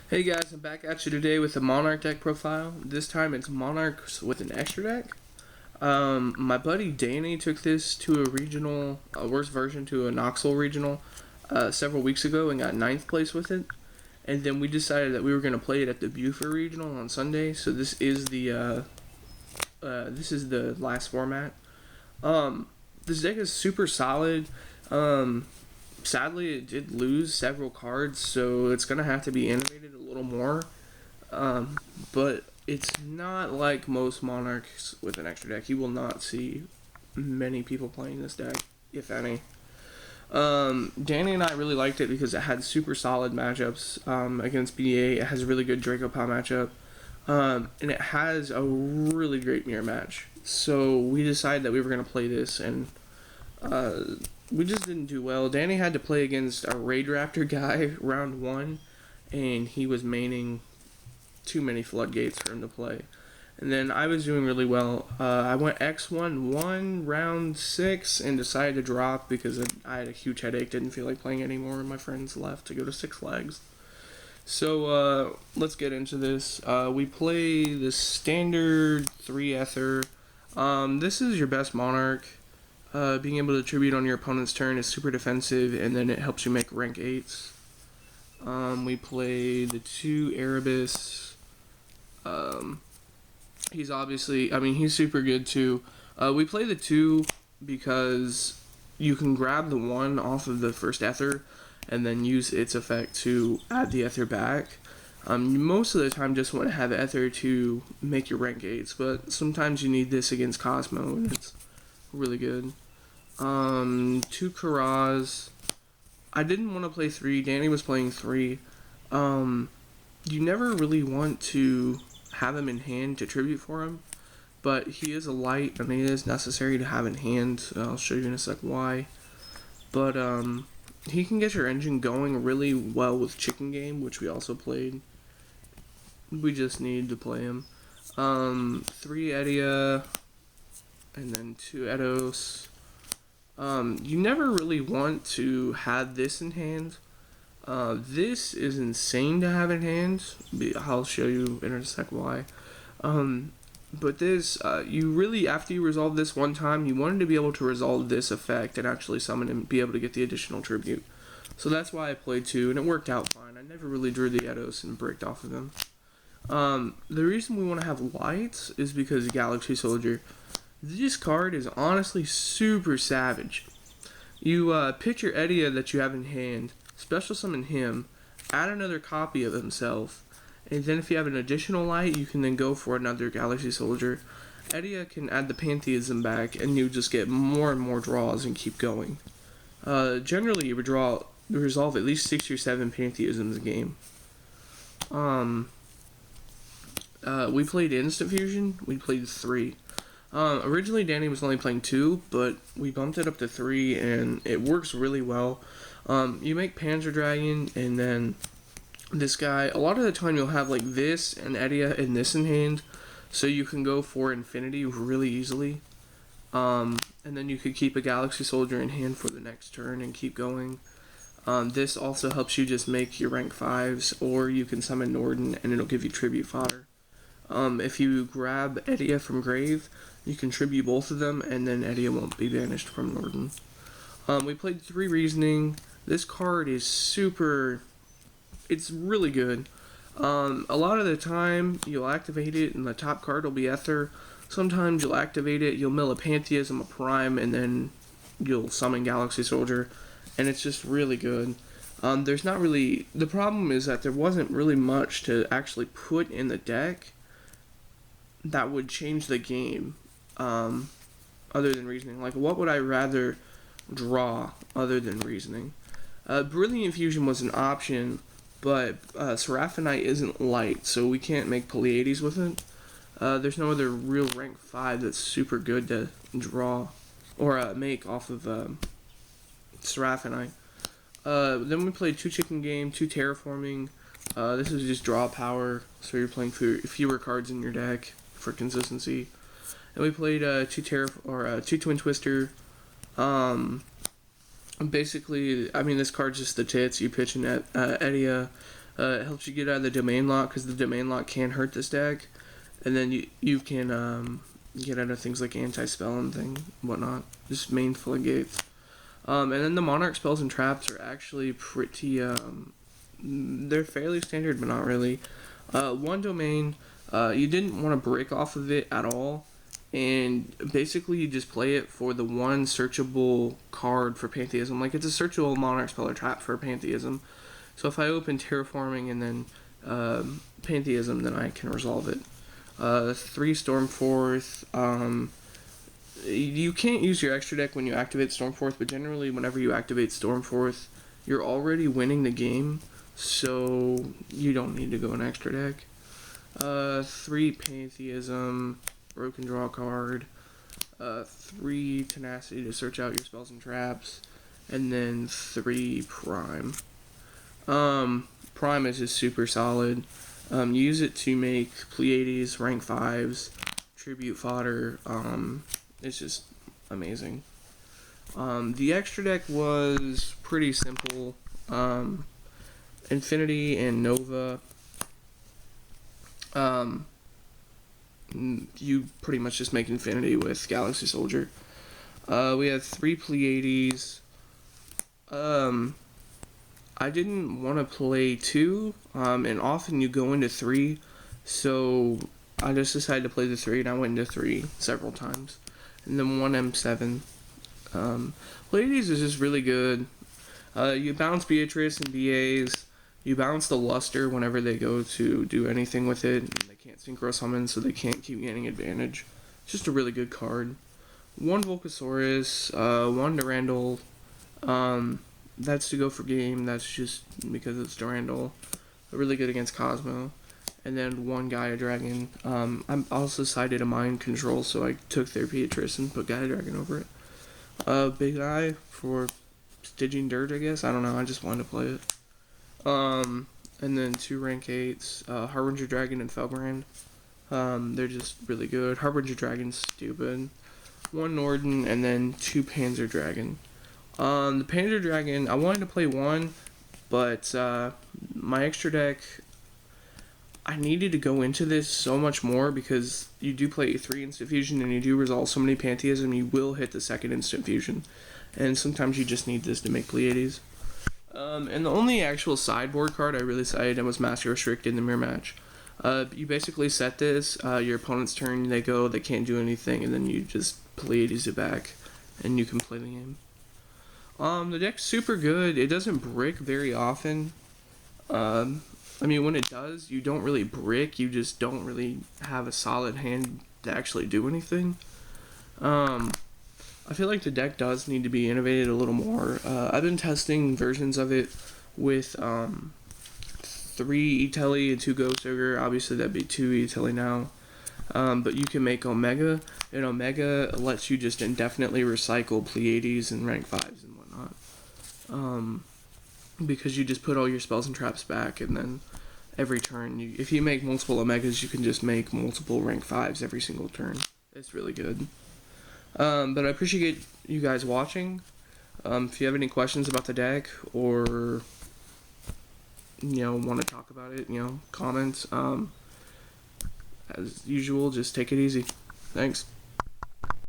Hey guys, I'm back at you today with a Monarch deck profile. This time it's Monarchs with an extra deck. My buddy Danny took this to a regional, a worse version to a Knoxville regional, several weeks ago and got ninth place with it. And then we decided that we were going to play it at the Buford regional on Sunday. So this is the last format. This deck is super solid. Sadly, it did lose several cards, so it's going to have to be innovated a little more. But it's not like most Monarchs with an extra deck. You will not see many people playing this deck, if any. Danny and I really liked it because it had super solid matchups against BDA. It has a really good Draco Pow matchup. And it has a really great mirror match. So we decided that we were going to play this, and we just didn't do well. Danny had to play against a Raid Raptor guy round 1, and he was maining too many floodgates for him to play. And then I was doing really well. I went X1 round 6 and decided to drop because I had a huge headache, didn't feel like playing anymore, and my friends left to go to Six Flags. So let's get into this. We play the standard 3 Ether. This is your best Monarch. Being able to tribute on your opponent's turn is super defensive, and then it helps you make rank 8s. We play the 2 Erebus. He's obviously, he's super good too. We play the 2 because you can grab the 1 off of the first Ether and then use its effect to add the Ether back. You most of the time just want to have Ether to make your rank 8s, but sometimes you need this against Cosmo, and it's really good. 2 Karaz. I didn't want to play 3. Danny was playing 3. You never really want to have him in hand to tribute for him, but he is a light, and it is necessary to have in hand. I'll show you in a sec why. But he can get your engine going really well with Chicken Game, which we also played. We just need to play him. 3 Edia, and then 2 Eidos. You never really want to have this in hand. This is insane to have in hand. I'll show you in a sec why. But this, you really, after you resolve this one time, you wanted to be able to resolve this effect and actually summon and be able to get the additional tribute. So that's why I played 2, and it worked out fine. I never really drew the Eidos and bricked off of them. The reason we want to have lights is because Galaxy Soldier. This card is honestly super savage. You pitch your Edia that you have in hand, special summon him, add another copy of himself, and then if you have an additional light, you can then go for another Galaxy Soldier. Edia can add the Pantheism back, and you just get more and more draws and keep going. Generally, you would resolve at least 6 or 7 Pantheisms a game. We played Instant Fusion. We played 3. Originally, Danny was only playing 2, but we bumped it up to 3, and it works really well. You make Panzer Dragon, and then this guy, a lot of the time you'll have like this and Edia and this in hand, so you can go for Infinity really easily. And then you could keep a Galaxy Soldier in hand for the next turn and keep going. This also helps you just make your rank 5s, or you can summon Norden and it'll give you tribute fodder. If you grab Edia from Grave, you can tribute both of them, and then Edia won't be banished from Norden. We played 3 Reasoning. This card is it's really good. A lot of the time, you'll activate it, and the top card will be Ether. Sometimes you'll activate it, you'll mill a Pantheism, a Prime, and then you'll summon Galaxy Soldier, and it's just really good. There's not really... The problem is that there wasn't really much to actually put in the deck that would change the game, other than Reasoning. Like, what would I rather draw other than Reasoning? Brilliant Fusion was an option, but Seraphinite isn't light, so we can't make Pleiades with it. There's no other real rank 5 that's super good to draw or make off of Seraphinite. Then we played 2 Chicken Game, 2 Terraforming. This is just draw power, so you're playing fewer cards in your deck for consistency. And we played 2 Twin Twister. Basically, this card's just the tits. You pitch an Edia, It helps you get out of the domain lock because the domain lock can hurt this deck, and then you can get out of things like anti-spell and whatnot. Just main floodgates. And then the monarch spells and traps are actually pretty. They're fairly standard, but not really. One domain, you didn't want to break off of it at all, and basically you just play it for the one searchable card for Pantheism. Like, it's a searchable monarch spell or trap for Pantheism. So if I open Terraforming and then Pantheism, then I can resolve it. 3 Stormforth. You can't use your extra deck when you activate Stormforth, but generally whenever you activate Stormforth, you're already winning the game, so you don't need to go an extra deck. 3 Pantheism, broken draw card. 3 Tenacity to search out your spells and traps, and then 3 Prime. Prime is just super solid. Use it to make Pleiades, rank 5s, tribute fodder. It's just amazing. The extra deck was pretty simple. Infinity and Nova. You pretty much just make Infinity with Galaxy Soldier. We had 3 Pleiades. I didn't want to play 2, and often you go into 3, so I just decided to play the 3, and I went into 3 several times. And then 1 M7. Pleiades is just really good. You bounce Beatrice and BAs. You bounce the Luster whenever they go to do anything with it. And they can't synchro summon, so they can't keep getting advantage. It's just a really good card. 1 Volcasaurus, 1 Durandal. That's to go for game. That's just because it's Durandal. Really good against Cosmo. And then 1 Gaia Dragon. I'm also sided a mind control, so I took their Beatrice and put Gaia Dragon over it. Big Eye for stitching dirt, I guess. I don't know. I just wanted to play it. And then 2 rank 8s. Harbinger Dragon and Felbrand. They're just really good. Harbinger Dragon's stupid. 1 Norden and then 2 Panzer Dragon. The Panzer Dragon, I wanted to play 1, but my extra deck, I needed to go into this so much more because you do play 3 instant fusion and you do resolve so many Pantheism, you will hit the 2nd instant fusion. And sometimes you just need this to make Pleiades. And the only actual sideboard card I really sided was Master Restrict in the mirror match. You basically set this, your opponent's turn, they go, they can't do anything, and then you just Pleiades it back, and you can play the game. The deck's super good. It doesn't brick very often. I mean, when it does, you don't really brick. You just don't really have a solid hand to actually do anything. I feel like the deck does need to be innovated a little more. I've been testing versions of it with 3 Etelli and 2 Ghost Ogre. Obviously, that'd be 2 Etelli now. But you can make Omega, and Omega lets you just indefinitely recycle Pleiades and rank 5s and whatnot. Because you just put all your spells and traps back, and then every turn, if you make multiple Omegas, you can just make multiple rank 5s every single turn. It's really good. But I appreciate you guys watching. If you have any questions about the deck, or want to talk about it, comment. As usual, just take it easy. Thanks.